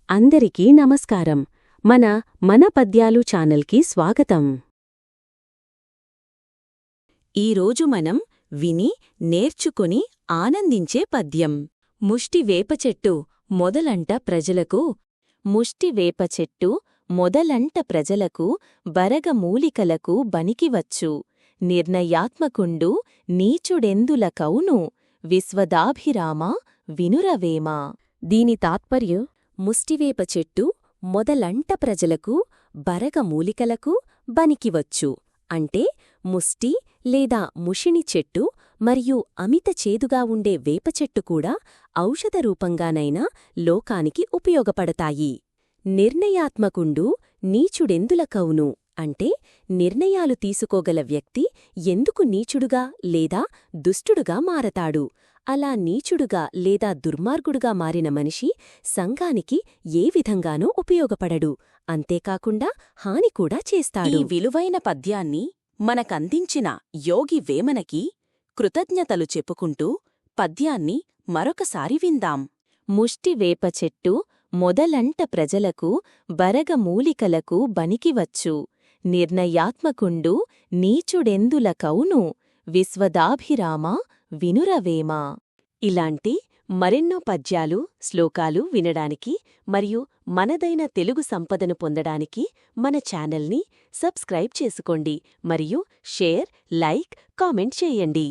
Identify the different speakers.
Speaker 1: అందరికీ నమస్కారం. మన పద్యాలు ఛానల్కి స్వాగతం. ఈరోజు మనం విని నేర్చుకుని ఆనందించే పద్యం ముష్టి వేప చెట్టు మొదలంట ప్రజలకు. ముష్టి వేప చెట్టు మొదలంట ప్రజలకు బరగమూలికలకు బనికివచ్చు. నిర్ణయాత్మకుండు నీచుడెందుల కౌను విశ్వదాభిరామ వినురవేమా. దీని తాత్పర్యం ముష్టివేప చెట్టు మొదలంట ప్రజలకు బరగమూలికలకు బనికివచ్చు. అంటే ముష్టి లేదా ముషిని చెట్టు మరియు అమిత చేదుగా ఉండే వేపచెట్టు కూడా ఔషధ రూపంగానైనా లోకానికి ఉపయోగపడతాయి. నిర్ణయాత్మకుండు నీచుడెందుల కౌను అంటే నిర్ణయాలు తీసుకోగల వ్యక్తి ఎందుకు నీచుడుగా లేదా దుష్టుడుగా మారతాడు. అలా నీచుడుగా లేదా దుర్మార్గుడుగా మారిన మనిషి సంఘానికి ఏ విధంగానూ ఉపయోగపడడు. అంతేకాకుండా హాని కూడా చేస్తాడు.
Speaker 2: ఈ విలువైన పద్యాన్ని మనకందించిన యోగి వేమనకి కృతజ్ఞతలు చెప్పుకుంటూ పద్యాన్ని మరొకసారి విందాం.
Speaker 1: ముష్టి వేప చెట్టు మొదలంట ప్రజలకు బరగమూలికలకు బనికివచ్చు. నిర్ణయాత్మకుండు నీచుడెందుల కౌను విశ్వదాభిరామ వినురవేమా. ఇలాంటి మరెన్నో పద్యాలు, శ్లోకాలు వినడానికి మరియు మనదైన తెలుగు సంపదను పొందడానికి మన ఛానల్ని సబ్స్క్రైబ్ చేసుకోండి మరియు షేర్, లైక్, కామెంట్ చేయండి.